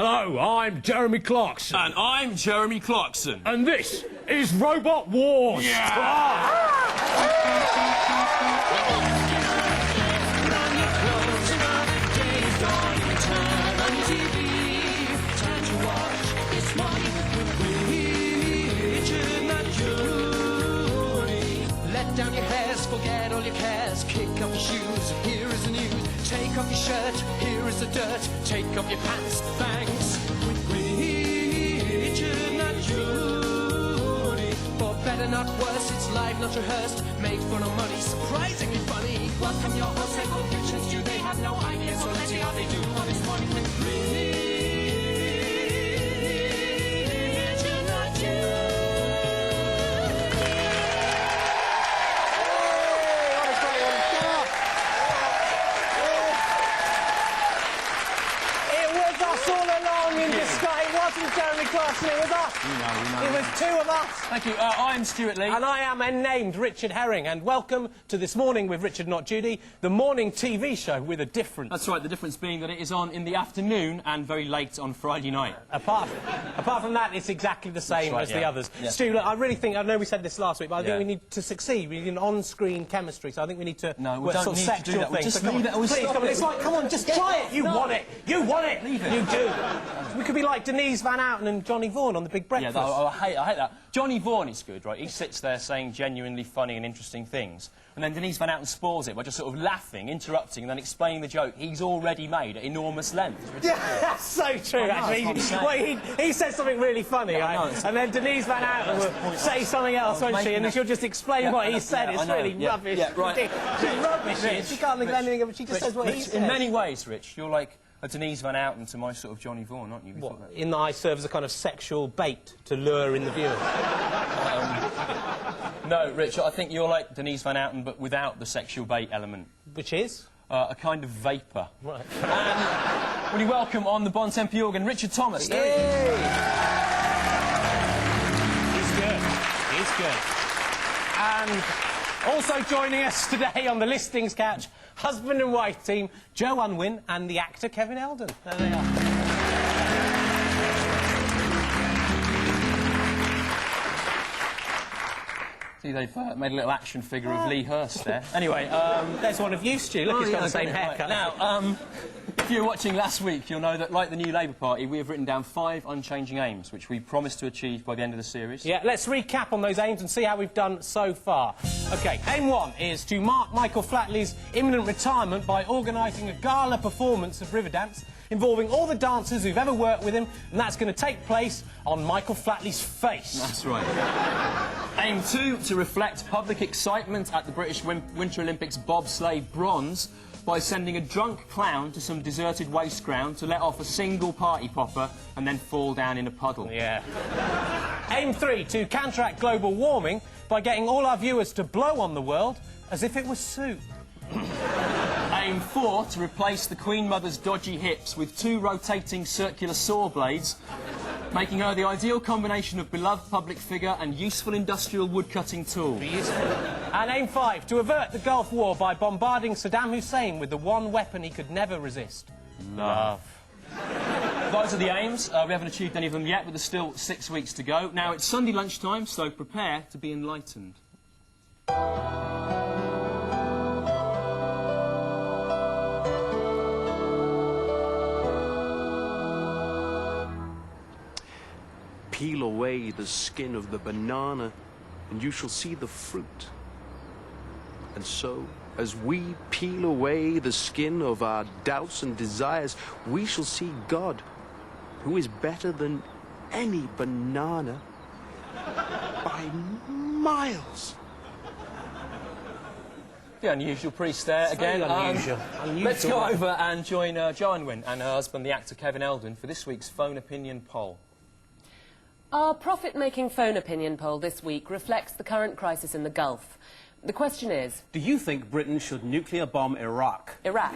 Hello, I'm Jeremy Clarkson. And I'm Jeremy Clarkson. And this is Robot Wars. Let down your hairs, forget all your cares. Kick off your shoes, here is the news. Take off your shirt, here is the dirt. Take off your pants, thanks. With Richard and Judy. For better, not worse, it's live, not rehearsed. Made fun of money, surprisingly funny. Welcome your hosts, they call futures you. They have no idea, so let's see how they do on this morning with Richard and Judy. Jeremy Clarkson, it was us. It was two of us. Thank you. I'm Stewart Lee. And I am unnamed Richard Herring. And welcome to This Morning with Richard Not Judy, the morning TV show with a difference. That's right, the difference being that it is on in the afternoon and very late on Friday night. Apart from that, it's exactly the same as the others. Yeah. Stu, look, I really think, I know we said this last week, but I think we need to succeed. We need an on-screen chemistry, so I think we need to we don't need to do that. We'll just leave it. Please, come on, it's like, come on, just try it. You want it. You want it. Leave it. You do. We could be like Denise Van Outen and Johnny Vaughan on The Big Breakfast. Yeah, I hate that. Johnny Vaughan is good, right? He sits there saying genuinely funny and interesting things, and then Denise Van Outen spoils it by just sort of laughing, interrupting, and then explaining the joke he's already made at enormous length. Yeah, that's so true, actually. He says something really funny, right? And then Denise Van Outen will say something else, won't she? And then she'll just explain what he said. It's really rubbish. Yeah, right. She's rubbish. She can't think of anything of it. She just says what he says. In many ways, Rich, you're like a Denise Van Outen to my sort of Johnny Vaughan, aren't you? In that I serve as a kind of sexual bait to lure in the viewer. No, Rich, I think you're like Denise Van Outen, but without the sexual bait element. Which is? A kind of vapour. Right. And will you welcome on the Bon Tempi organ, Richard Thomas. Yay! He's good. He's good. And also joining us today on the listings couch, husband and wife team, Joe Unwin and the actor Kevin Eldon. There they are. See, they've made a little action figure of Lee Hurst there. Anyway, there's one of you, Stu. Look, he's got the same haircut. Right. Now, if you were watching last week, you'll know that, like the new Labour Party, we have written down 5 unchanging aims, which we promised to achieve by the end of the series. Yeah, let's recap on those aims and see how we've done so far. OK, aim 1 is to mark Michael Flatley's imminent retirement by organising a gala performance of Riverdance involving all the dancers who've ever worked with him, and that's going to take place on Michael Flatley's face. That's right. Aim 2, to reflect public excitement at the British Winter Olympics bobsleigh bronze by sending a drunk clown to some deserted waste ground to let off a single party popper and then fall down in a puddle. Yeah. Aim 3, to counteract global warming by getting all our viewers to blow on the world as if it was soup. Aim 4, to replace the Queen Mother's dodgy hips with 2 rotating circular saw blades, making her the ideal combination of beloved public figure and useful industrial woodcutting tool. Beautiful. And aim 5, to avert the Gulf War by bombarding Saddam Hussein with the one weapon he could never resist. Love. Those are the aims. We haven't achieved any of them yet, but there's still 6 weeks to go. Now, it's Sunday lunchtime, so prepare to be enlightened. Peel away the skin of the banana, and you shall see the fruit. And so, as we peel away the skin of our doubts and desires, we shall see God, who is better than any banana by miles. The unusual priest there again. Unusual. Let's go over and join Jo Unwin and her husband, the actor Kevin Eldon, for this week's phone opinion poll. Our profit-making phone opinion poll this week reflects the current crisis in the Gulf. The question is... do you think Britain should nuclear bomb Iraq? Iraq.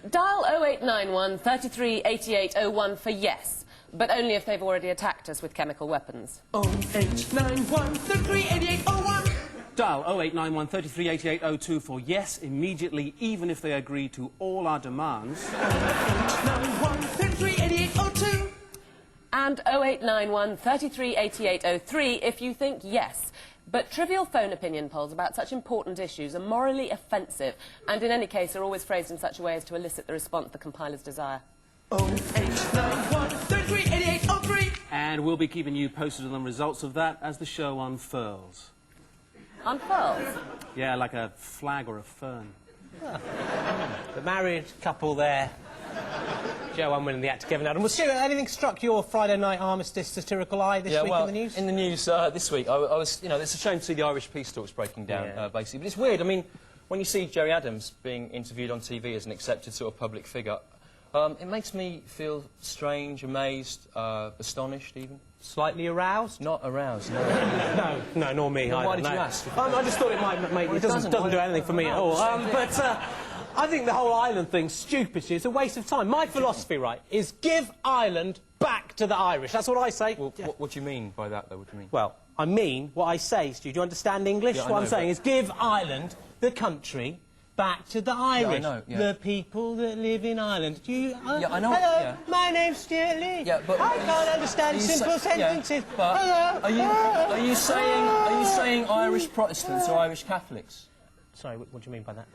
Dial 0891 33 88 01 for yes, but only if they've already attacked us with chemical weapons. 0891 33 88 01. Dial 0891 33 88 02 for yes immediately, even if they agree to all our demands. 91 33 88 02. And 0891 33 88 03 if you think yes. But trivial phone opinion polls about such important issues are morally offensive and in any case are always phrased in such a way as to elicit the response the compilers desire. 0891 33 88 03. And we'll be keeping you posted on the results of that as the show unfurls. Unfurls? Yeah, like a flag or a fern. The married couple there. Joe Unwin and the actor Kevin Adam. Well, Stewart, anything struck your Friday night armistice satirical eye this week in the news? In the news this week, I was, you know, it's a shame to see the Irish peace talks breaking down, basically. But it's weird, I mean, when you see Gerry Adams being interviewed on TV as an accepted sort of public figure, it makes me feel strange, amazed, astonished even. Slightly aroused? Not aroused, no. No, nor me. Well, why did you ask? I just thought it might make... Well, it doesn't do anything for me at all. I think the whole Ireland thing's stupid. It's a waste of time. My philosophy, right, is give Ireland back to the Irish. That's what I say. Well, what do you mean by that, though? What do you mean? Well, I mean what I say, Stu. Do you understand English? Yeah, what I'm saying is give Ireland, the country, back to the Irish. Yeah, I know, yeah. The people that live in Ireland. Do you... yeah, I know. Hello, Yeah. my name's Stewart Lee. Yeah, but I can't understand simple sentences. Yeah, but Hello. are you saying Irish Protestants or Irish Catholics? Sorry, what do you mean by that?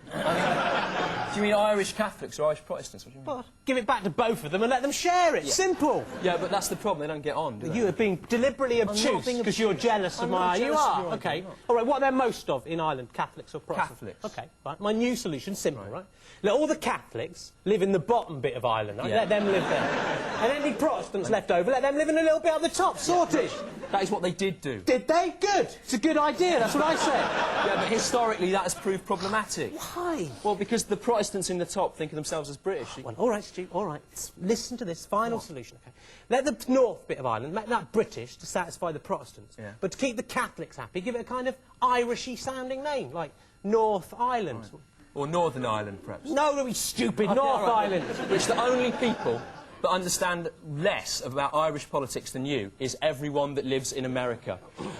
Do you mean Irish Catholics or Irish Protestants? What do you mean? Well, give it back to both of them and let them share it. Yeah. Simple. Yeah, but that's the problem. They don't get on, do they? You are being deliberately obtuse being because you're jealous of I'm my... not You jealous of are? your OK. idea, no. All right, what are there most of in Ireland? Catholics or Protestants? Catholics. OK, right. My new solution, simple, right? Let all the Catholics live in the bottom bit of Ireland, right? Yeah. Let them live there. And any Protestants left over, let them live in a little bit at the top. Sorted. That is what they did do. Did they? Good. It's a good idea. That's what I say. Yeah, but historically that has proved problematic. Why? Well, because the Protestants in the top think of themselves as British. Well, all right, Stu, all right. Listen to this final solution, OK? Let the north bit of Ireland make that British to satisfy the Protestants. Yeah. But to keep the Catholics happy, give it a kind of Irishy-sounding name, like North Ireland. Right. Or Northern Ireland, perhaps. No, don't be stupid. North right. Ireland. Which the only people that understand less about Irish politics than you is everyone that lives in America.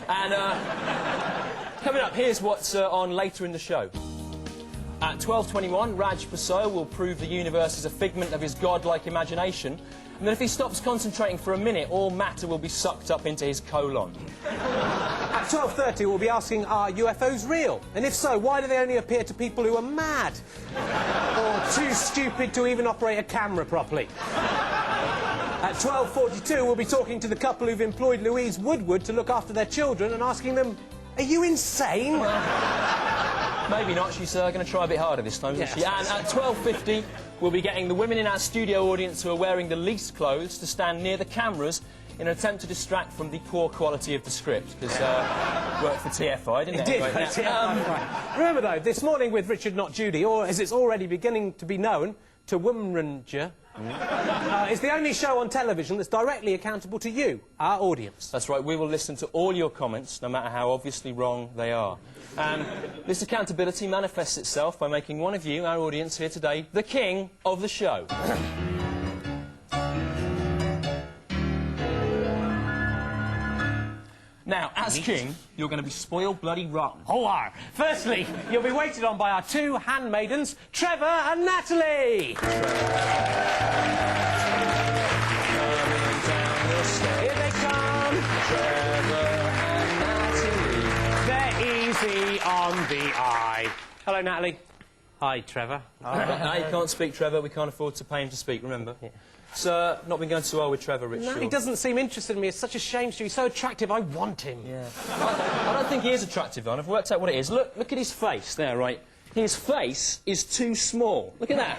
And coming up, here's what's on later in the show. At 12:21, Raj Paso will prove the universe is a figment of his godlike imagination, and then if he stops concentrating for a minute, all matter will be sucked up into his colon. At 12:30, we'll be asking, are UFOs real? And if so, why do they only appear to people who are mad? Or too stupid to even operate a camera properly? At 12:42, we'll be talking to the couple who've employed Louise Woodward to look after their children and asking them, are you insane? Maybe not. She's going to try a bit harder this time, isn't she? And at 12:50, we'll be getting the women in our studio audience who are wearing the least clothes to stand near the cameras in an attempt to distract from the poor quality of the script, because worked for TFI, didn't it? It did. Right, Right. Remember, though, this morning with Richard Not Judy, or as it's already beginning to be known, TMWRNJ, it's the only show on television that's directly accountable to you, our audience. That's right, we will listen to all your comments, no matter how obviously wrong they are. And this accountability manifests itself by making one of you, our audience here today, the king of the show. Now, as king, you're going to be spoiled bloody rotten. Oh, firstly, you'll be waited on by our two handmaidens, Trevor and Natalie. Here they come. Trevor and Natalie. They're easy on the eye. Hello, Natalie. Hi, Trevor. No, you can't speak, Trevor. We can't afford to pay him to speak, remember? Yeah. Sir, not been going too well with Trevor, Rich. No, Shaw. he doesn't seem interested in me. It's such a shame, Stu. He's so attractive. I want him. Yeah. I don't think he is attractive, though. I've worked out what it is. Look at his face there, right? His face is too small. Look at that.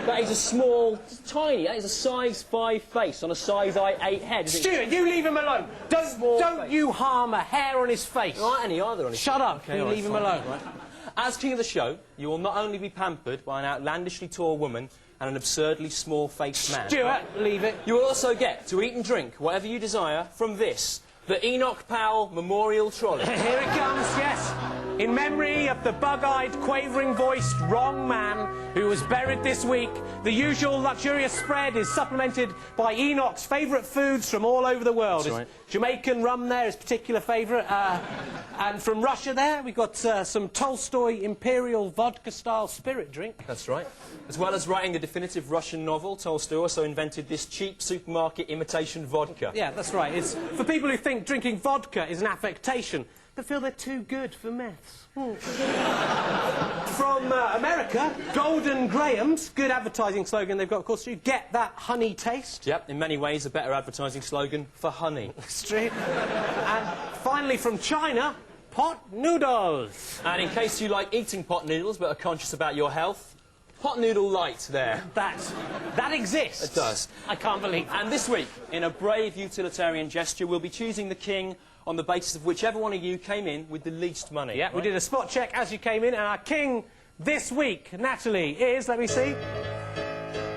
That is a small, tiny, that is a size 5 face on a size 8 head. Stewart, you leave him alone. Don't you harm a hair on his face. There aren't any either on his face. Shut up. Okay, you right, leave him fine. alone. Right. As king of the show, you will not only be pampered by an outlandishly tall woman and an absurdly small-faced man. Stewart, leave it. You will also get to eat and drink whatever you desire from this, the Enoch Powell Memorial Trolley. Here it comes, yes. in memory of the bug-eyed, quavering-voiced wrong man who was buried this week. The usual luxurious spread is supplemented by Enoch's favourite foods from all over the world. That's right. Jamaican rum there, his particular favourite. And from Russia there, we've got some Tolstoy Imperial vodka-style spirit drink. That's right. As well as writing the definitive Russian novel, Tolstoy also invented this cheap supermarket imitation vodka. Yeah, that's right. It's for people who think drinking vodka is an affectation, but feel they're too good for meths. From America, Golden Graham's, good advertising slogan they've got, of course, you get that honey taste. Yep, in many ways a better advertising slogan for honey. That's true. And finally from China, pot noodles. And in case you like eating pot noodles but are conscious about your health, pot noodle light there. That exists. It does. I can't believe that. And this week, in a brave utilitarian gesture, we'll be choosing the king on the basis of whichever one of you came in with the least money. Yeah, right? we did a spot check as you came in, and our king this week, Natalie, is, let me see,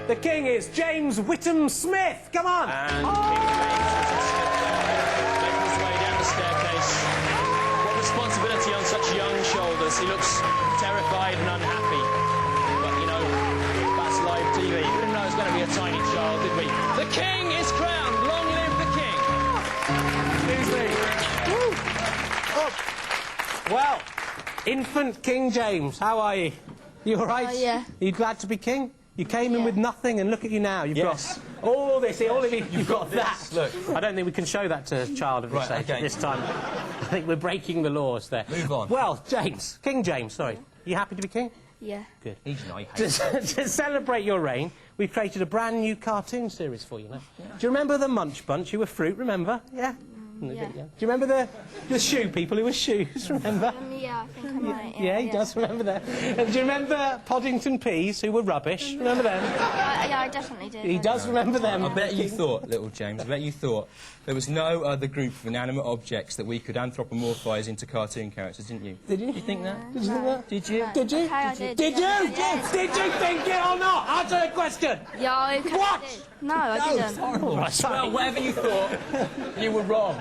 the king is James Whittam-Smith. Come on! And King James making his way down the staircase. What responsibility on such young shoulders. He looks terrified and unhappy. But, you know, that's live TV. We didn't know it was going to be a tiny child, did we? The king is crowned! Long live the king! Well, infant King James, how are you? You all right? Yeah. Are you glad to be king? You came in with nothing, and look at you now. You've Yes. got all this. All of you, you've got that. Look. I don't think we can show that to a child of this Right, age okay. this time. I think we're breaking the laws there. Move on. Well, James, King James, sorry. You happy to be king? Yeah. Good. He's nice. To celebrate your reign, we've created a brand new cartoon series for you now. Do you remember the Munch Bunch who were fruit, remember? Yeah? Yeah. Do you remember the shoe people who were shoes, remember? Yeah, I think I might. Yeah, he does remember that. And do you remember Poddington Peas, who were rubbish? Remember them? Yeah, I definitely do. He does remember them. I bet you thought, little James, I bet you thought there was no other group of inanimate objects that we could anthropomorphise into cartoon characters, didn't you? Did you? Did you think that? Did you think that? Did you? Did you? Okay, I did. Did you? Yeah. Did you think it or not? Answer the question. Yeah, okay. What? I did. No, I didn't. All right, sorry. Well, whatever you thought, you were wrong.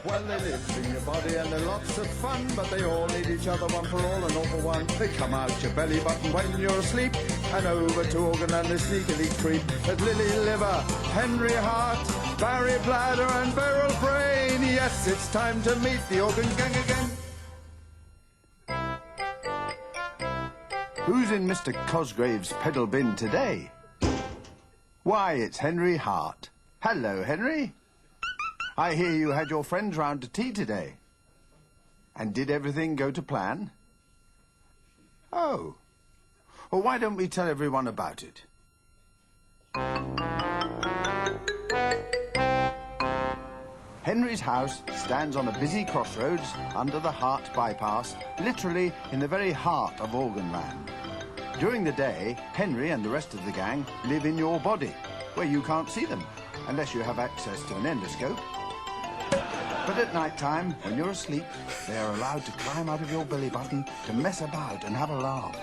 Well, they live in your body and they're lots of fun, but they all need each other, one for all and all for one. They come out your belly button when you're asleep, and over to organ and they sneakily creep. At Lily Liver, Henry Heart, Barry Bladder and Beryl Brain. Yes, it's time to meet the organ gang again. Who's in Mr. Cosgrave's pedal bin today? Why, it's Henry Hart. Hello, Henry. I hear you had your friends round to tea today. And did everything go to plan? Oh. Well, why don't we tell everyone about it? Henry's house stands on a busy crossroads under the Hart bypass, literally in the very heart of Organland. During the day, Henry and the rest of the gang live in your body, where you can't see them, unless you have access to an endoscope. But at night time, when you're asleep, they are allowed to climb out of your belly button to mess about and have a laugh.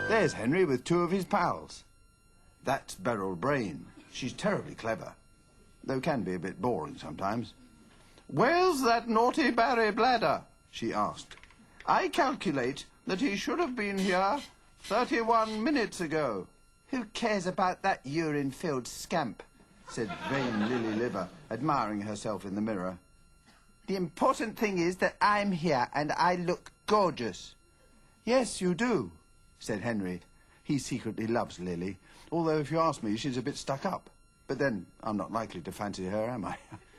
There's Henry with two of his pals. That's Beryl Brain. She's terribly clever, though can be a bit boring sometimes. "Where's that naughty Barry Bladder?" she asked. "I calculate that he should have been here 31 minutes ago." "Who cares about that urine-filled scamp?" said vain Lily Liver, admiring herself in the mirror. "The important thing is that I'm here and I look gorgeous." "Yes, you do," said Henry. He secretly loves Lily, although if you ask me, she's a bit stuck up. But then, I'm not likely to fancy her, am I?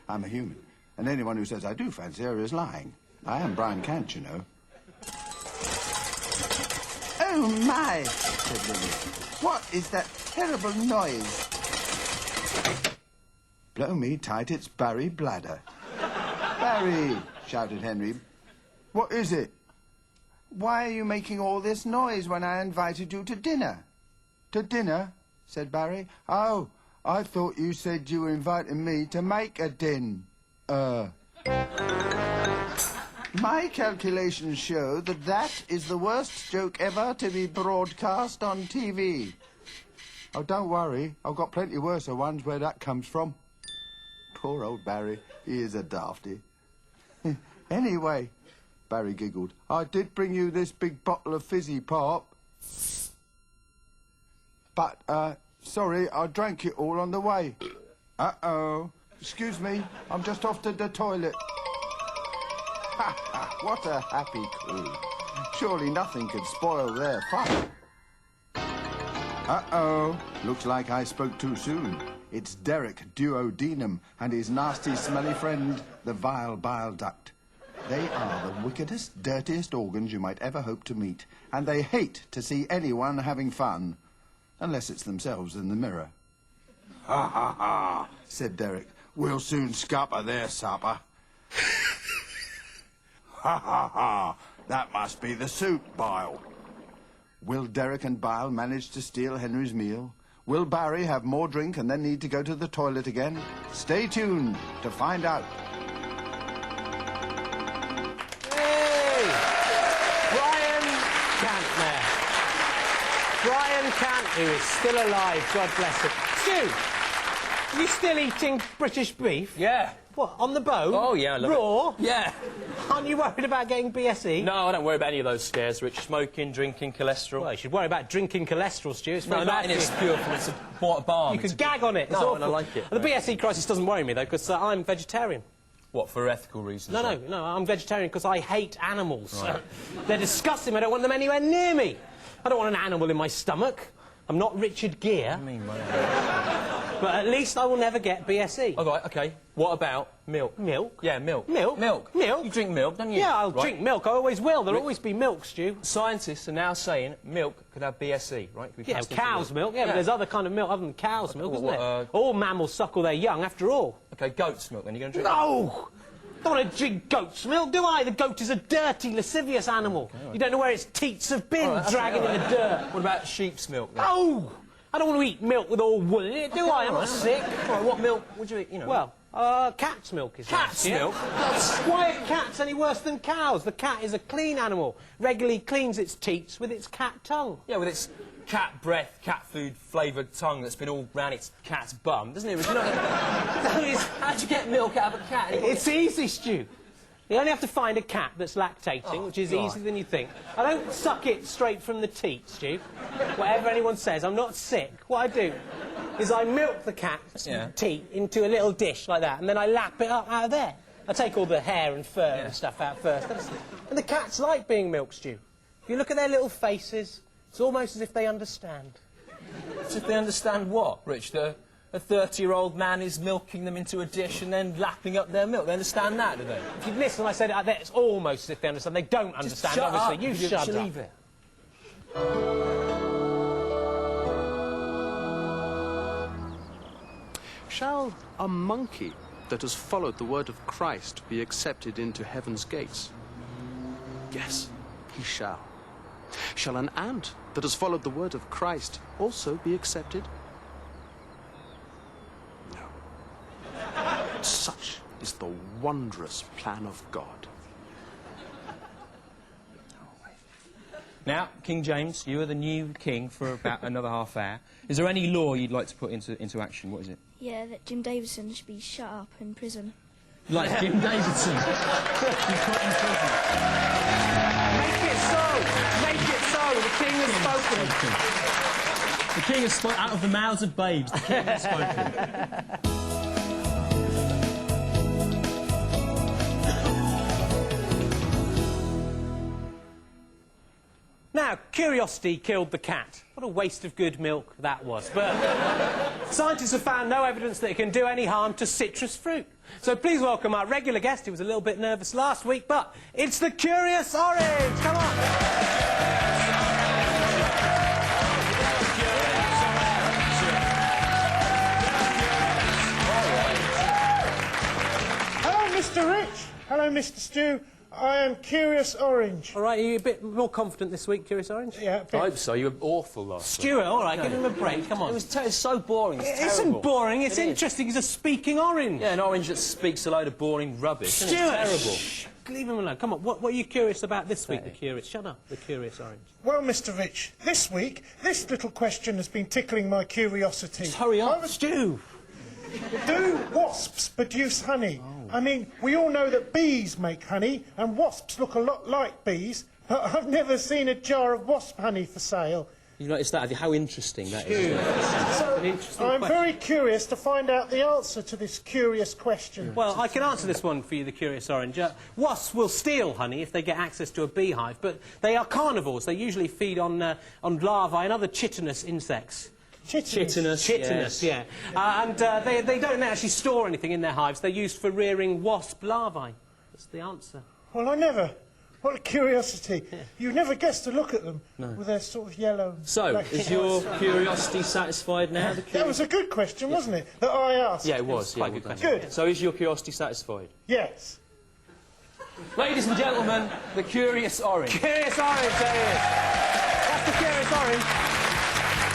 I'm a human. And anyone who says I do fancy her is lying. I am Brian Cant, you know. "Oh, my," said Lily. "What is that terrible noise?" "Blow me tight, it's Barry Bladder." "Barry," shouted Henry. "What is it?" "Why are you making all this noise when I invited you to dinner?" "To dinner?" said Barry. "Oh, I thought you said you were inviting me to make a din. My calculations show that that is the worst joke ever to be broadcast on TV. Oh, don't worry. I've got plenty worse ones where that comes from. Poor old Barry. He is a dafty. Anyway, Barry giggled, I did bring you this big bottle of fizzy pop. But, sorry, I drank it all on the way. Uh-oh. Excuse me, I'm just off to the toilet. Ha ha, what a happy crew. Surely nothing could spoil their fun. Uh-oh. Looks like I spoke too soon. It's Derek Duodenum and his nasty, smelly friend, the vile bile duct. They are the wickedest, dirtiest organs you might ever hope to meet, and they hate to see anyone having fun, unless it's themselves in the mirror. Ha ha ha, said Derek. We'll soon scupper their supper. Ha ha ha, that must be the soup, Bile. Will Derek and Bile manage to steal Henry's meal? Will Barry have more drink and then need to go to the toilet again? Stay tuned to find out. Hey! Brian Cantner. Brian Cant, who is still alive, God bless him. Stu, are you still eating British beef? Yeah. What, on the bone? Oh, yeah, I love Raw? it. Yeah. Aren't you worried about getting BSE? No, I don't worry about any of those scares, Rich. Smoking, drinking, cholesterol. Well, you should worry about drinking cholesterol, Stu. It's very No, bad not in for its you. pure form. It's a balm. You could gag on it. It's No, awful. and I like it. The BSE crisis doesn't worry me, though, because I'm vegetarian. What, for ethical reasons? No, I'm vegetarian because I hate animals. Right. They're disgusting. I don't want them anywhere near me. I don't want an animal in my stomach. I'm not Richard Gere. I mean, but at least I will never get BSE. Oh, right, OK. What about milk? Milk? Yeah, milk. Milk? Milk. Milk? You drink milk, don't you? Yeah, I'll drink milk. I always will. There'll always be milk, Stu. Scientists are now saying milk could have BSE, right? Yeah, cow's milk. Yeah, but there's other kind of milk other than cow's milk, isn't there? All mammals suckle their young, after all. OK, goat's milk, then. You're going to drink No! Don't want to drink goat's milk, do I? The goat is a dirty, lascivious animal. Okay, right. You don't know where its teats have been, dragging in the dirt. What about sheep's milk, then? No! I don't want to eat milk with all wool in it, do I? I'm not sick. All right, what milk would you eat, you know? Well, cat's milk is Cat's nice, milk? Yeah? Why are cats any worse than cows? The cat is a clean animal. Regularly cleans its teats with its cat tongue. Yeah, with its cat breath, cat food flavoured tongue that's been all round its cat's bum, doesn't it? How'd you get milk out of a cat? It's easy, Stu. You only have to find a cat that's lactating, which is easier than you think. I don't suck it straight from the teat, Stu. Whatever anyone says, I'm not sick. What I do is I milk the cat's teat into a little dish like that, and then I lap it up out of there. I take all the hair and fur and stuff out first. And the cats like being milked, Stu. If you look at their little faces, it's almost as if they understand. As if they understand what, Rich? A 30-year-old man is milking them into a dish and then lapping up their milk. They understand that, do they? If you'd listen, I said it's almost as if they understand. They don't understand, shut obviously. Up. You shut up. Leave it. Shall a monkey that has followed the word of Christ be accepted into heaven's gates? Yes, he shall. Shall an ant that has followed the word of Christ also be accepted? Such is the wondrous plan of God. Now, King James, you are the new king for about another half hour. Is there any law you'd like to put into action? What is it? Yeah, that Jim Davidson should be shut up in prison. Like Jim Davidson? He's put in prison. Make it so! Make it so! The king has spoken. The king has spoken out of the mouths of babes. The king has spoken. Now, curiosity killed the cat. What a waste of good milk that was. But scientists have found no evidence that it can do any harm to citrus fruit. So please welcome our regular guest, who was a little bit nervous last week, but it's the Curious Orange! Come on! Hello, Mr. Rich. Hello, Mr. Stu. I am Curious Orange. All right, are you a bit more confident this week, Curious Orange? Yeah, a bit. I hope so. You were awful last week. Stewart, all right, give him a break, come on. It was so boring. It isn't boring, it's interesting. He's a speaking orange. Yeah, an orange that speaks a load of boring rubbish. Stewart! It's terrible. Shh, leave him alone. Come on, what are you curious about this week, the Curious? Shut up, the Curious Orange. Well, Mr. Rich, this week, this little question has been tickling my curiosity. Just hurry up. Stu! Do wasps produce honey? I mean, we all know that bees make honey, and wasps look a lot like bees, but I've never seen a jar of wasp honey for sale. You noticed that, have you? How interesting that is. So, I'm very curious to find out the answer to this curious question. Well, I can answer this one for you, the Curious Orange. Wasps will steal honey if they get access to a beehive, but they are carnivores. They usually feed on larvae and other chitinous insects. Chitinous, yeah. They don't actually store anything in their hives. They're used for rearing wasp larvae. That's the answer. Well, I never. What a curiosity. Yeah. You never guess to look at them with their sort of yellow... So, is your curiosity satisfied now? That was a good question, wasn't it, that I asked? Yeah, it was. Quite a good question. Good. So, is your curiosity satisfied? Yes. Ladies and gentlemen, the Curious Orange. Curious Orange, there he is. That's the Curious Orange.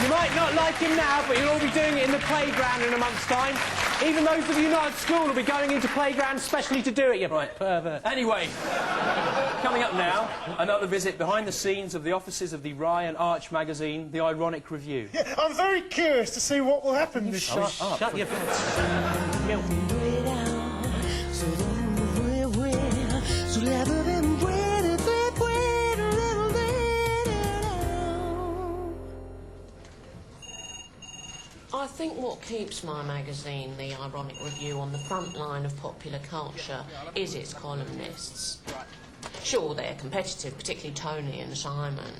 You might not like him now, but you'll all be doing it in the playground in a month's time. Even those of you not at school will be going into playgrounds specially to do it, you pervert. Anyway, coming up now, another visit behind the scenes of the offices of the Rye and Arch magazine, The Ironic Review. Yeah, I'm very curious to see what will happen this show. Shut your I think what keeps my magazine, The Ironic Review, on the front line of popular culture is its columnists. Sure, they're competitive, particularly Tony and Simon.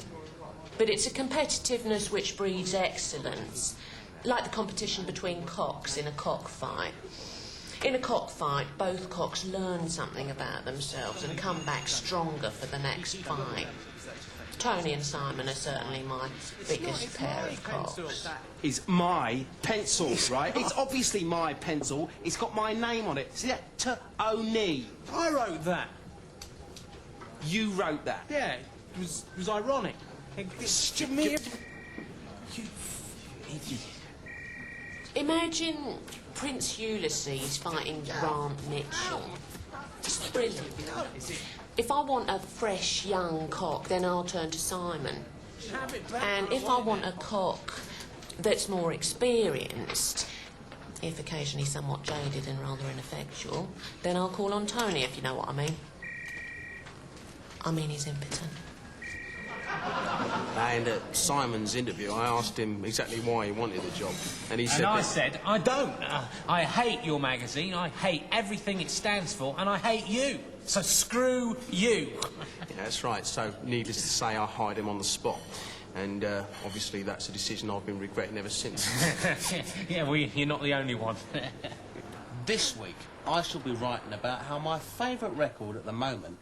But it's a competitiveness which breeds excellence, like the competition between cocks in a cockfight. In a cockfight, both cocks learn something about themselves and come back stronger for the next fight. Tony and Simon are certainly my biggest pair of cocks. Is my pencil, right? It's obviously my pencil. It's got my name on it. See that? T-O-N-E. I wrote that. You wrote that? Yeah, it was ironic. Imagine Prince Ulysses fighting Grant Mitchell. It's brilliant. If I want a fresh, young cock, then I'll turn to Simon. And if I want a cock that's more experienced, if occasionally somewhat jaded and rather ineffectual, then I'll call on Tony, if you know what I mean. I mean he's impotent. And at Simon's interview, I asked him exactly why he wanted the job. And he said... And I said, I don't. I hate your magazine, I hate everything it stands for, and I hate you. So screw you. Yeah, that's right. So, needless to say, I hired him on the spot. And, obviously, that's a decision I've been regretting ever since. Yeah, well, you're not the only one. This week, I shall be writing about how my favourite record at the moment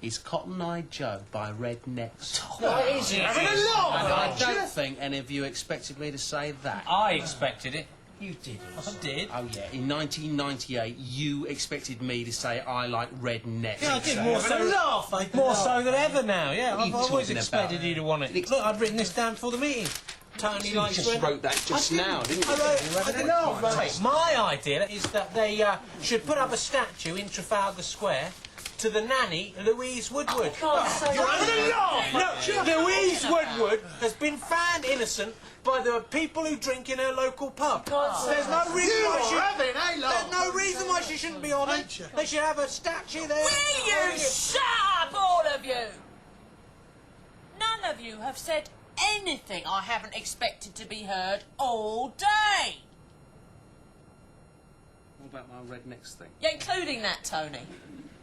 is Cotton Eye Joe by Red Necks. What is it? And I don't think any of you expected me to say that. I expected it. You didn't. I did. Oh, yeah. In 1998, you expected me to say I like Red Necks. Yeah, I did. More so than ever now, yeah. What are you I've always talking expected about? you to want it. Look, I'd written this down before the meeting. Tony You likes just wrote that just now, didn't you? My idea is that they should put up a statue in Trafalgar Square to the nanny, Louise Woodward. You're having a laugh! No, Louise Woodward has been found innocent by the people who drink in her local pub. There's no reason why she shouldn't be honoured. They should have a statue there. Will you shut up, all of you? None of you have said anything I haven't expected to be heard all day. What about my Red Necks thing? Yeah, including that, Tony.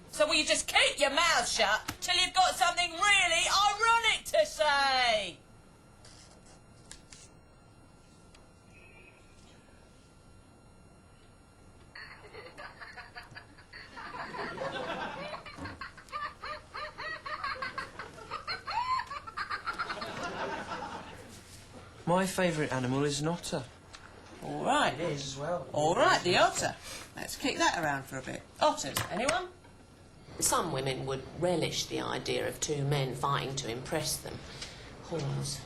So will you just keep your mouth shut till you've got something really ironic to say? My favourite animal is an otter. All right. It is as well. All right, the otter. Let's kick that around for a bit. Otters, anyone? Some women would relish the idea of two men fighting to impress them. Horns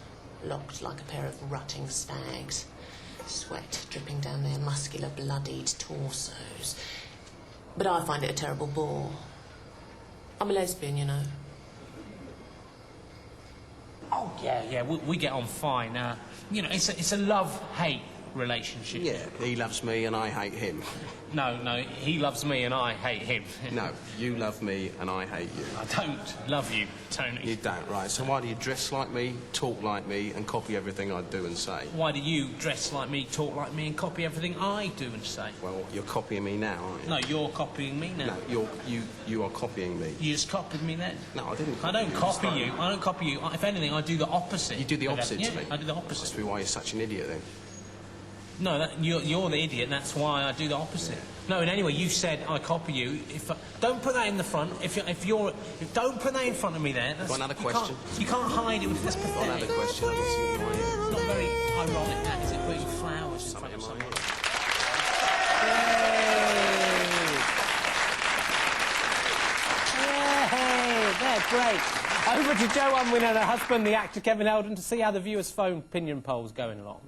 locked like a pair of rutting stags. Sweat dripping down their muscular, bloodied torsos. But I find it a terrible bore. I'm a lesbian, you know. Oh, yeah, we get on fine. You know, it's a love-hate relationship. Yeah, he loves me and I hate him. No, he loves me and I hate him. No, you love me and I hate you. I don't love you, Tony. You don't, right. So why do you dress like me, talk like me, and copy everything I do and say? Why do you dress like me, talk like me, and copy everything I do and say? Well, you're copying me now, aren't you? No, you're copying me now. No, you are copying me. You just copied me then. No, I didn't. I don't copy you. I don't copy you. If anything, I do the opposite. You do the opposite to yeah, me? I do the opposite. Must be why you're such an idiot, then. No, you're the idiot, and that's why I do the opposite. No, and anyway, you said I copy you. Don't put that in the front. Don't put that in front of me there. Got another question? You can't hide it. That's pathetic. Got another question? I've got something in my ear. It's not very ironic, that, is it? Putting flowers in front of someone. Yay! They're great. Over to Jo Unwin and her husband, the actor Kevin Eldon, to see how the viewers' phone opinion poll's going along.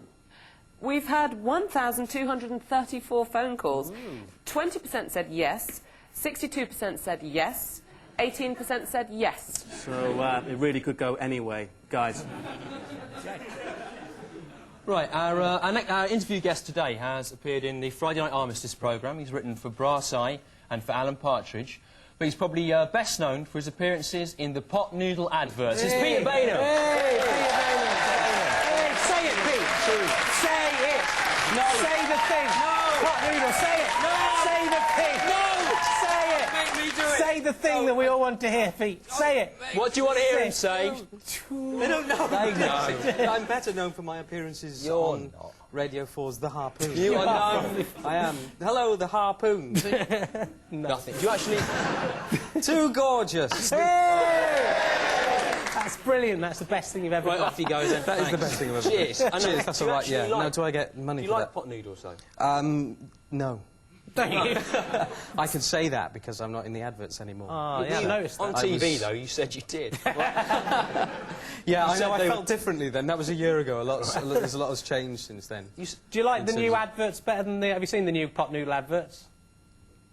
We've had 1,234 phone calls. 20% said yes, 62% said yes, 18% said yes. So it really could go any way, guys. Right, our interview guest today has appeared in the Friday Night Armistice programme. He's written for Brass Eye and for Alan Partridge. But he's probably best known for his appearances in the pot noodle adverts. It's Peter Baynham. Hey, Peter Baynham. Hey, say it, Pete. Say it. No. Say the thing. No. Pot noodle, say it. No. Say the thing. No. Say it. Make me do it. Say the thing that we all want to hear, Pete. Say it. What do you want to hear him say? I don't know. They know. I'm better known for my appearances on Radio 4's The Harpoon. You are known. I am. Hello, The Harpoon. Nothing. Do you actually... Too gorgeous. That's brilliant. That's the best thing you've ever Right, got. off he goes then. That is the best thing I've ever Cheers. done. Cheers, that's all right, yeah. Like, now, do I get money do for you that? like pot noodles, though? No. Don't you? I can say that because I'm not in the adverts anymore. Oh, yeah, I noticed that. On TV, though, you said you did. Yeah, I said know, I they felt differently then. That was a year ago. There's a lot has changed since then. Do you like the In new terms adverts better than the... Have you seen the new pot noodle adverts?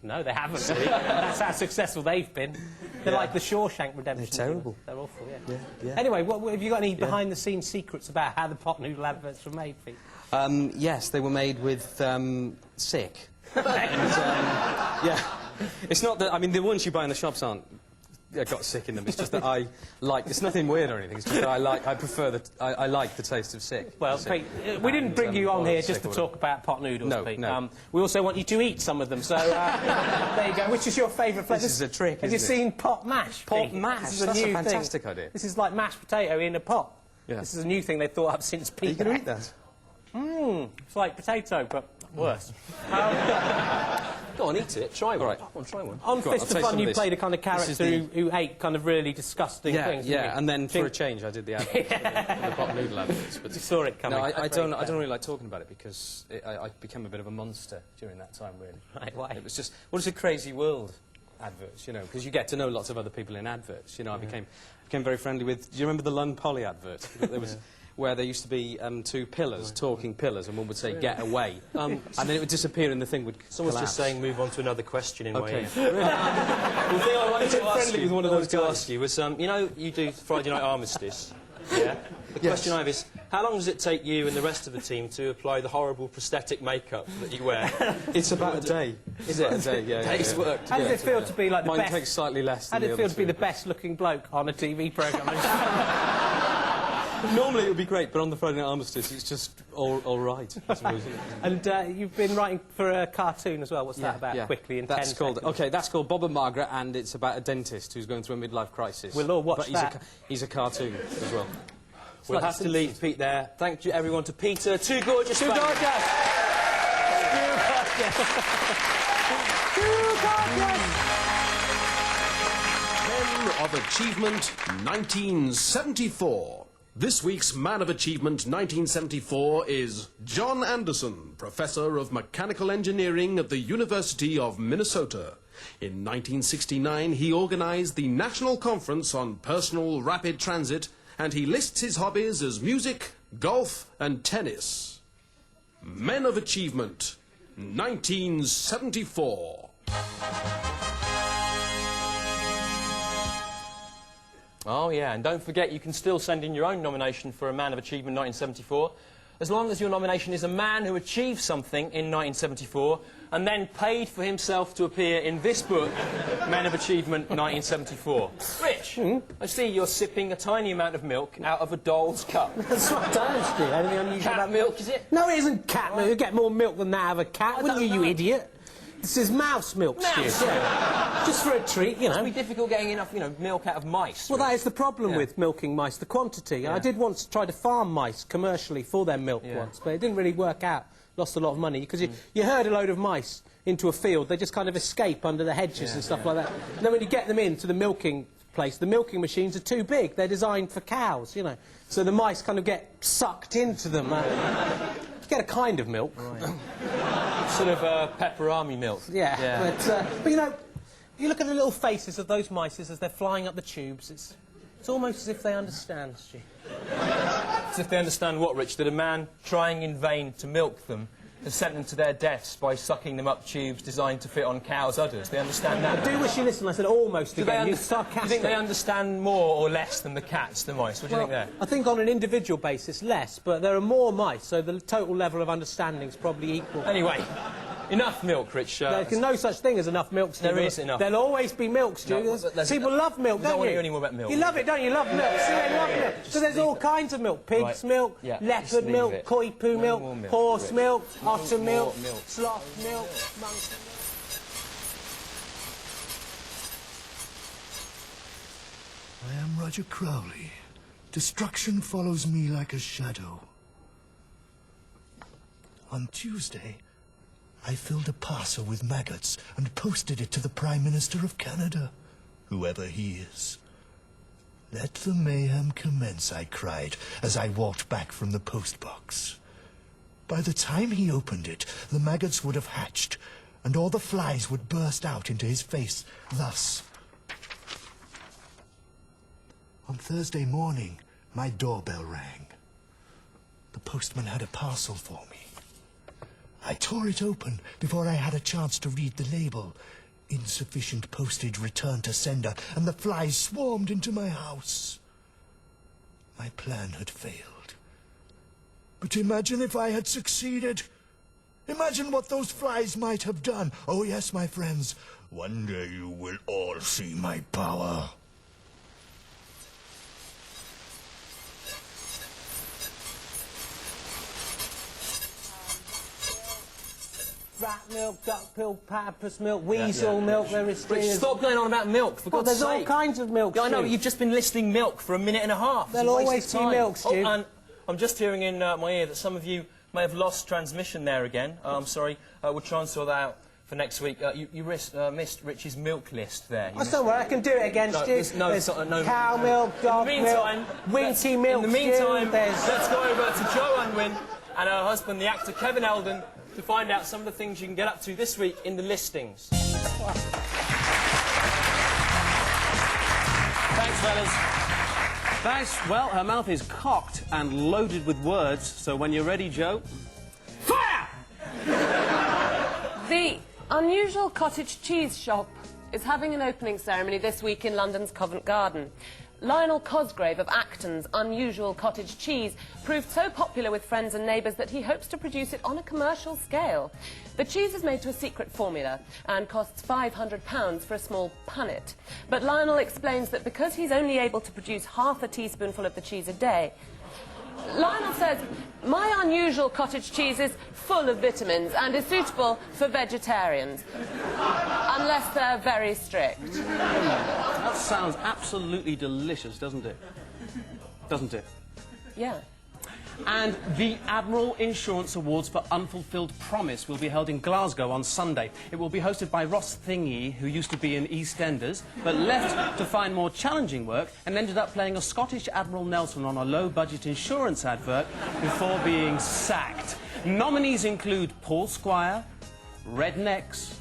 No, they haven't. That's how successful they've been. They're like the Shawshank Redemption. They're terrible. They're awful, Yeah. Anyway, what, have you got any behind-the-scenes secrets about how the pot noodle adverts were made, Pete? Yes, they were made with sick. And, yeah, it's not that. I mean, the ones you buy in the shops aren't got sick in them. It's just that I like. It's nothing weird or anything. It's just that I prefer the. I like the taste of sick. Well, sick. Pete, we didn't bring you on here just to or talk about pot noodles, No, Pete. no. We also want you to eat some of them. So there you go. Which is your favourite flavour? This is a trick. Have you isn't it? seen pot mash? Pot Pete? mash. This is That's a new fantastic thing. idea. This is like mashed potato in a pot. Yeah. This is a new thing they thought up since Pete. Are you going to eat that? It's like potato, but worse. Go on, eat it. Try one. Right. Come on, try one. On Go on, Fist I'll of taste Fun, some of you this. played a kind of This is character who ate kind of really disgusting things. didn't you? And then for a change, I did the adverts, the pot noodle adverts. But You saw it coming. no, I don't really like talking about it because I became a bit of a monster during that time, really. Right, why? It was just, what is a crazy world? Adverts, you know, because you get to know lots of other people in adverts. You know, I became very friendly with. Do you remember the Lund Polly advert? There was where there used to be two pillars, talking pillars, and one would say "get away," and then it would disappear, and the thing would. Someone's collapse. just saying move on to another question in Okay. my ear. The thing I wanted to ask friendly you, with one of those to guys. ask you was, you know, you do Friday Night Armistice. Yeah. The question I have is, how long does it take you and the rest of the team to apply the horrible prosthetic makeup that you wear? It's about a day. Is it? A day, yeah. Day's work. How does it feel to be like the Mine best? takes slightly less. How Than did it the feel other to be two, the best-looking bloke on a TV programme? Normally it would be great, but on the Friday Night Armistice, it's just all right. I suppose. And you've been writing for a cartoon as well. What's that about? Quickly in 10 that's called. seconds. Okay, that's called Bob and Margaret, and it's about a dentist who's going through a midlife crisis. We'll all watch but that. He's a cartoon as well. We'll like have to leave Pete there. Thank you, everyone, to Peter. Too gorgeous. Too fans. gorgeous! Too gorgeous! Too gorgeous! Men of Achievement 1974. This week's Man of Achievement 1974 is John Anderson, Professor of Mechanical Engineering at the University of Minnesota. In 1969, he organized the National Conference on Personal Rapid Transit, and he lists his hobbies as music, golf, and tennis. Men of Achievement 1974. Oh, yeah, and don't forget you can still send in your own nomination for a Man of Achievement 1974 as long as your nomination is a man who achieved something in 1974 and then paid for himself to appear in this book, Men of Achievement 1974. Rich, I see you're sipping a tiny amount of milk out of a doll's cup. That's what I don't do. Anything unusual Cat milk, is it? No, it isn't cat milk. You get more milk than that out of a cat, wouldn't you, you idiot? This is mouse milk, Stewart. Yeah. Just for a treat, you know. It's be difficult getting enough, you know, milk out of mice. Well, that is the problem with milking mice, the quantity. I did once try to farm mice commercially for their milk once, but it didn't really work out. Lost a lot of money, because you herd a load of mice into a field, they just kind of escape under the hedges and stuff like that. And then when you get them into the milking place, the milking machines are too big. They're designed for cows, you know. So the mice kind of get sucked into them. Get a kind of milk. Right. Sort of pepperami milk. Yeah. But you know, you look at the little faces of those mice as they're flying up the tubes. It's almost as if they understand, Stu. As if they understand what, Rich? That a man trying in vain to milk them has sent them to their deaths by sucking them up tubes designed to fit on cows' udders. They understand that. I do wish you listened. I said almost again. You're sarcastic. Do you think they understand more or less than the cats, the mice? What do you think there? I think on an individual basis, less, but there are more mice, so the total level of understanding is probably equal. Anyway, enough milk, Rich. There's no such thing as enough milk, Stu. There is enough. There'll always be milk, Stu. No, people love milk, don't you? I don't want to hear any more about milk. You love it, don't you? You love milk. See, they love milk. So there's all kinds of milk. Pig's milk, leopard milk, koi poo milk, horse milk, otter milk, sloth milk, monkey milk. I am Roger Crowley. Destruction follows me like a shadow. On Tuesday, I filled a parcel with maggots and posted it to the Prime Minister of Canada, whoever he is. Let the mayhem commence, I cried, as I walked back from the postbox. By the time he opened it, the maggots would have hatched, and all the flies would burst out into his face, thus. On Thursday morning, my doorbell rang. The postman had a parcel for me. I tore it open before I had a chance to read the label. Insufficient postage returned to sender, and the flies swarmed into my house. My plan had failed. But imagine if I had succeeded. Imagine what those flies might have done. Oh yes, my friends, one day you will all see my power. Rat milk, duck milk, platypus milk, weasel milk, there is... Rich, stop going on about milk, for God's sake. There's all kinds of milk, I know, but you've just been listing milk for a minute and a half. There'll always be milk, Stu. Oh, and I'm just hearing in my ear that some of you may have lost transmission there again. I'm sorry, we'll try and sort that out for next week. You missed Rich's milk list there. Don't worry, I can do it again, Stu. There's cow milk, dog milk, winky milk, in the meantime, let's go over to Jo Unwin and her husband, the actor Kevin Eldon, to find out some of the things you can get up to this week in the listings. Thanks, fellas. Thanks. Well, her mouth is cocked and loaded with words, so when you're ready, Jo... Fire! The Unusual Cottage Cheese Shop is having an opening ceremony this week in London's Covent Garden. Lionel Cosgrave of Acton's Unusual Cottage Cheese proved so popular with friends and neighbours that he hopes to produce it on a commercial scale. The cheese is made to a secret formula and costs £500 for a small punnet. But Lionel explains that because he's only able to produce half a teaspoonful of the cheese a day, Lionel says, my unusual cottage cheese is full of vitamins and is suitable for vegetarians, unless they're very strict. That sounds absolutely delicious, doesn't it? Doesn't it? Yeah. And the Admiral Insurance Awards for Unfulfilled Promise will be held in Glasgow on Sunday. It will be hosted by Ross Thingy, who used to be in EastEnders, but left to find more challenging work and ended up playing a Scottish Admiral Nelson on a low-budget insurance advert before being sacked. Nominees include Paul Squire, Rednecks,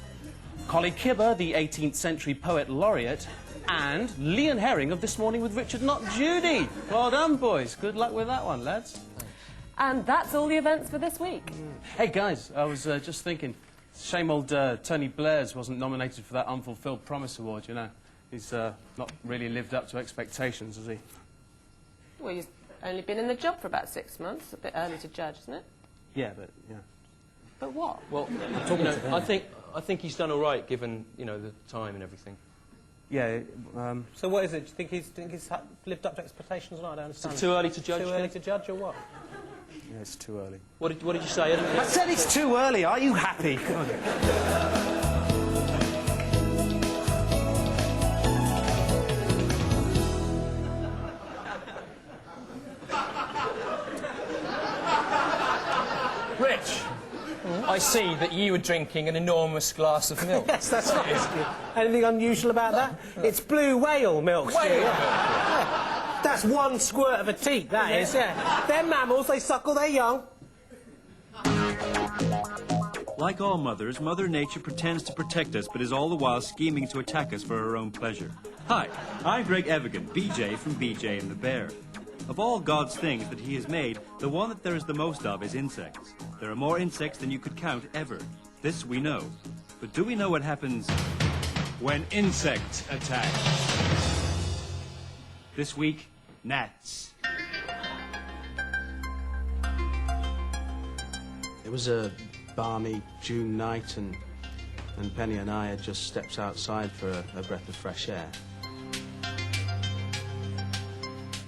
Colley Kibber, the 18th century poet laureate, and Leon Herring of This Morning with Richard Not Judy. Well done, boys. Good luck with that one, lads. And that's all the events for this week. Hey, guys, I was just thinking, shame old Tony Blair's wasn't nominated for that Unfulfilled Promise Award, you know. He's not really lived up to expectations, has he? Well, Only been in the job for about 6 months. A bit early to judge, isn't it? Yeah, but, yeah. But what? Well, I think he's done all right, given, you know, the time and everything. Yeah, So what is it? Do you think he's lived up to expectations or not? I don't understand. Is it too early to judge? Too early to judge or what? yeah, it's too early. What did you say? I said it's too early. Are you happy? Rich, I see that you were drinking an enormous glass of milk. Yes, that's right. Anything unusual about that? It's blue whale milk, Stu. Yeah. That's one squirt of a teat, that is, yeah. They're mammals, they suckle their young. Like all mothers, Mother Nature pretends to protect us, but is all the while scheming to attack us for her own pleasure. Hi, I'm Greg Evigan, BJ from BJ and the Bear. Of all God's things that he has made, the one that there is the most of is insects. There are more insects than you could count ever. This we know. But do we know what happens when insects attack? This week, gnats. It was a balmy June night, and Penny and I had just stepped outside for a breath of fresh air.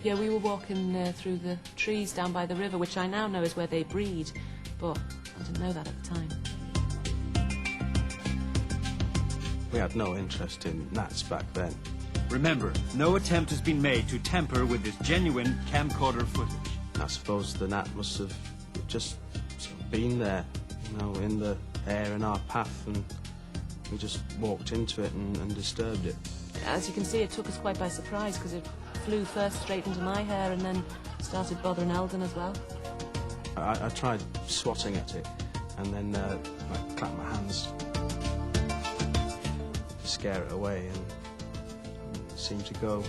Yeah, we were walking through the trees down by the river, which I now know is where they breed, but I didn't know that at the time. We had no interest in gnats back then. Remember, no attempt has been made to tamper with this genuine camcorder footage. I suppose the gnat must have just sort of been there, you know, in the air in our path, and we just walked into it and disturbed it. As you can see, it took us quite by surprise, because it flew first straight into my hair and then started bothering Eldon as well. I tried swatting at it, and then I clapped my hands to scare it away, and it seemed to go.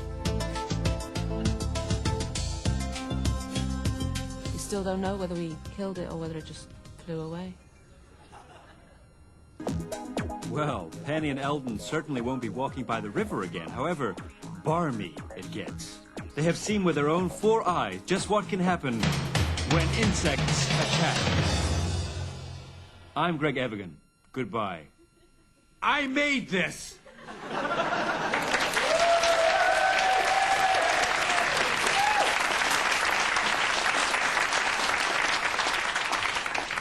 We still don't know whether we killed it or whether it just flew away. Well, Penny and Eldon certainly won't be walking by the river again. However, barmy it gets. They have seen with their own 4 eyes just what can happen when insects attack. I'm Greg Evigan. Goodbye. I made this!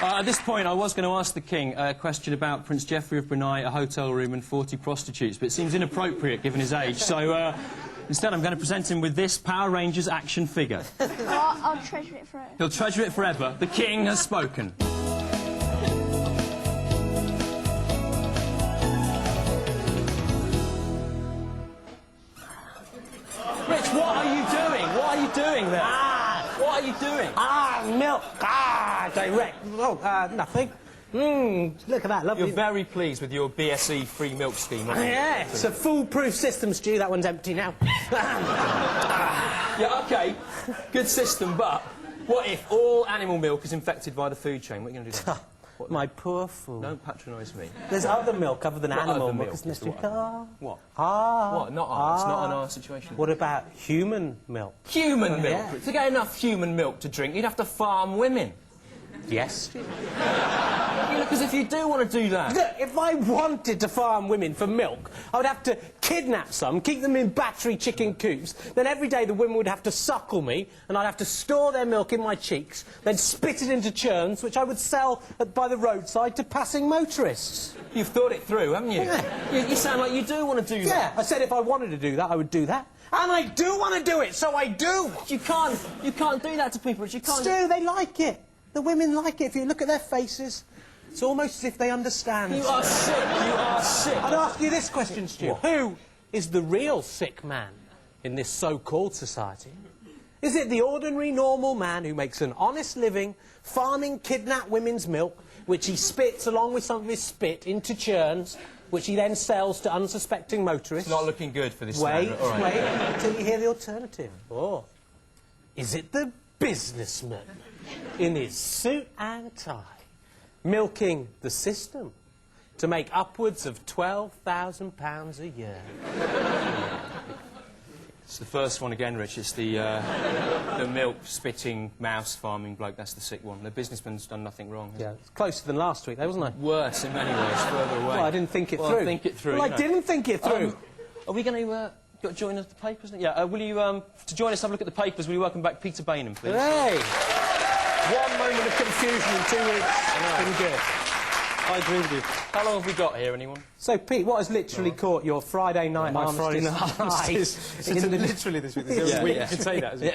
At this point, I was going to ask the King a question about Prince Geoffrey of Brunei, a hotel room and 40 prostitutes, but it seems inappropriate given his age, so instead I'm going to present him with this Power Rangers action figure. I'll treasure it forever. He'll treasure it forever. The King has spoken. Rich, what are you doing? What are you doing there? What are you doing? Milk. Direct. Oh, nothing. Look at that, lovely. You're very pleased with your BSE free milk scheme, aren't you? Yeah, it's a foolproof system, Stu. That one's empty now. Yeah, OK. Good system, but what if all animal milk is infected by the food chain? What are you going to do then? My poor fool. Don't patronise me. There's other milk other than What animal other milk, milk isn't is there, the Stu? one? What? What? Not ours. It's not an our situation. What about human milk? Human milk? Yeah. To get enough human milk to drink, you'd have to farm women. Yes. Because if you do want to do that... Look, if I wanted to farm women for milk, I would have to kidnap some, keep them in battery chicken coops, then every day the women would have to suckle me, and I'd have to store their milk in my cheeks, then spit it into churns, which I would sell by the roadside to passing motorists. You've thought it through, haven't you? Yeah. You sound like you do want to do that. Yeah, I said if I wanted to do that, I would do that. And I do want to do it, so I do! You can't do that to people, you can't... Stu, they like it. The women like it. If you look at their faces, it's almost as if they understand. You are sick. You are sick. I'd ask you this question, Stu. What? Who is the real sick man in this so-called society? Is it the ordinary, normal man who makes an honest living farming kidnapped women's milk, which he spits along with some of his spit into churns, which he then sells to unsuspecting motorists? It's not looking good for this Wait, standard. All right. wait, until you hear the alternative. Or is it the businessman in his suit and tie, milking the system to make upwards of £12,000 a year? It's the first one again, Rich. It's the milk-spitting, mouse-farming bloke. That's the sick one. The businessman's done nothing wrong. Yeah, it's closer than last week, though, wasn't it? Worse in many ways, further away. Well, I didn't think it through. Think it through. Well, I didn't think it through. Are we going to join us at the papers? Yeah. Will you, to join us, have a look at the papers? Will you welcome back Peter Bainham, please? Hey! 1 moment of confusion in 2 weeks. Been good. I agree with you. How long have we got here, anyone? So, Pete, what has literally caught your Friday night My armistice? Friday night armistice. Literally this week. There's a week you can say that, isn't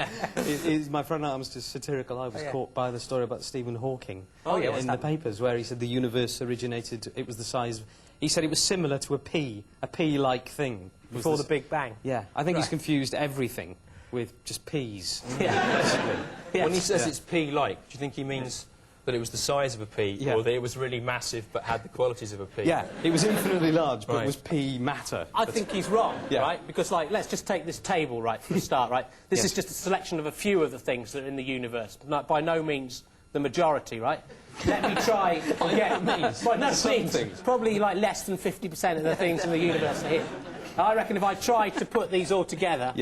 it? My Friday night armistice satirical. I was caught by the story about Stephen Hawking in the papers, where he said the universe originated, it was the size... He said it was similar to a pea-like thing. Before the Big Bang? Yeah. I think he's confused everything with just peas. Yeah. When he says it's pea-like, do you think he means that it was the size of a pea, or that it was really massive but had the qualities of a pea? Yeah, it was infinitely large, but was pea matter. I think he's wrong, right? Because, like, let's just take this table, right, for a start, right? This is just a selection of a few of the things that are in the universe. By no means the majority, right? Let me try again. By no means. Probably, like, less than 50% of the things in the universe are here. I reckon if I tried to put these all together,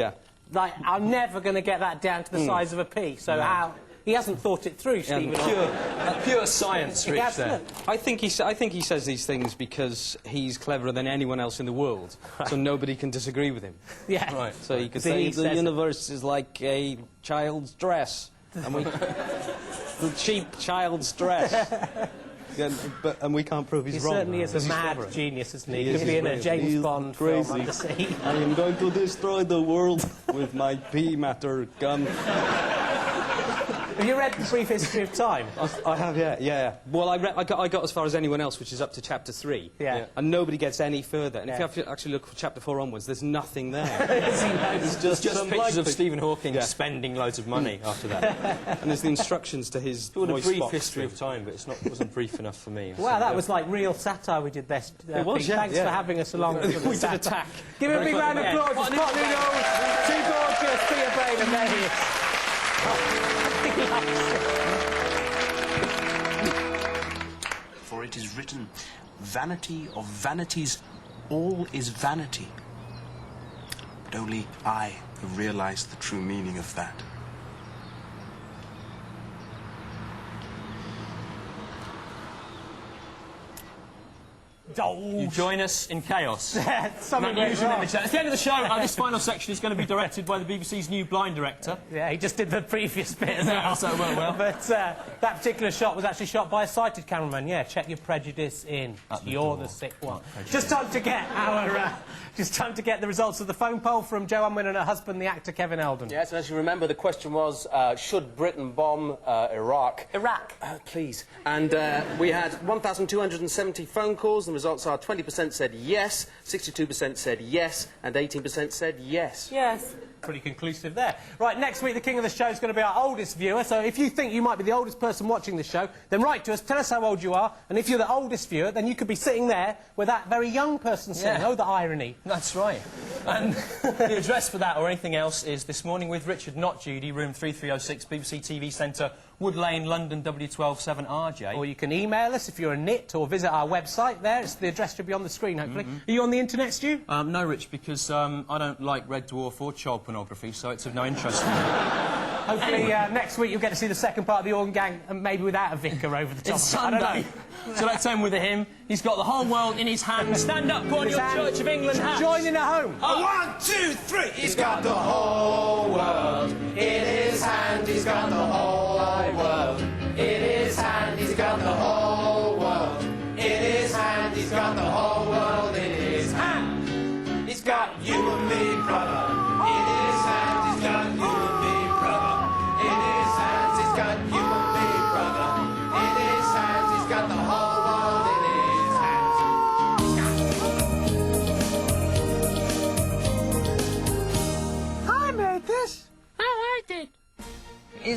like, I'm never going to get that down to the size of a pea. So how... He hasn't thought it through, Stephen. Pure science, Rich, there. I think he says these things because he's cleverer than anyone else in the world, so nobody can disagree with him. Yeah. Right. So he could say the universe is like a child's dress, and the cheap child's dress. And we can't prove he's wrong. He certainly is a mad genius, isn't he? He could be in a James Bond film under sea. I am going to destroy the world with my pea matter gun. Have you read The Brief History of Time? I have, yeah. Well, I got as far as anyone else, which is up to chapter 3. Yeah. And nobody gets any further. And if you actually look for chapter 4 onwards, there's nothing there. It's just pictures of Stephen Hawking spending loads of money after that. And there's the instructions to his voice box. A brief history thing. of time, but it wasn't brief enough for me. Wow, that was like real satire we did there. It was, Thanks for having us along. We did attack. Give him a big round of applause. It's Pot Noodles, too gorgeous, Peter Bainham, there he is. For it is written, vanity of vanities, all is vanity. But only I have realized the true meaning of that. You join us in chaos. Something goes wrong. At the end of the show, this final section is going to be directed by the BBC's new blind director. Yeah, he just did the previous bit as well. So well. But that particular shot was actually shot by a sighted cameraman. Yeah, check your prejudice in. You're the sick one. Just time to get the results of the phone poll from Jo Unwin and her husband, the actor Kevin Eldon. Yes, and as you remember, the question was, should Britain bomb Iraq? Iraq. Please. And we had 1,270 phone calls. The results are 20% said yes, 62% said yes, and 18% said yes. Yes. Pretty conclusive there. Right, next week the king of the show is going to be our oldest viewer, so if you think you might be the oldest person watching the show, then write to us, tell us how old you are, and if you're the oldest viewer, then you could be sitting there with that very young person sitting. Oh, the irony. That's right. And the address for that or anything else is This Morning with Richard, not Judy, room 3306, BBC TV Centre, Wood Lane, London, W127RJ. Or you can email us if you're a nit, or visit our website there. It's the address should be on the screen, hopefully. Are you on the internet, Stu? No, Rich, because I don't like Red Dwarf or child pornography, so it's of no interest to me. Hopefully next week you'll get to see the second part of the Organ Gang, and maybe without a vicar over the top. It's Sunday, so let's end with a hymn. He's got the whole world in his hand. Stand up, put on your Church of England hat. Join in at home. 1, 2, 3. He's got the whole world in his hand. He's got the whole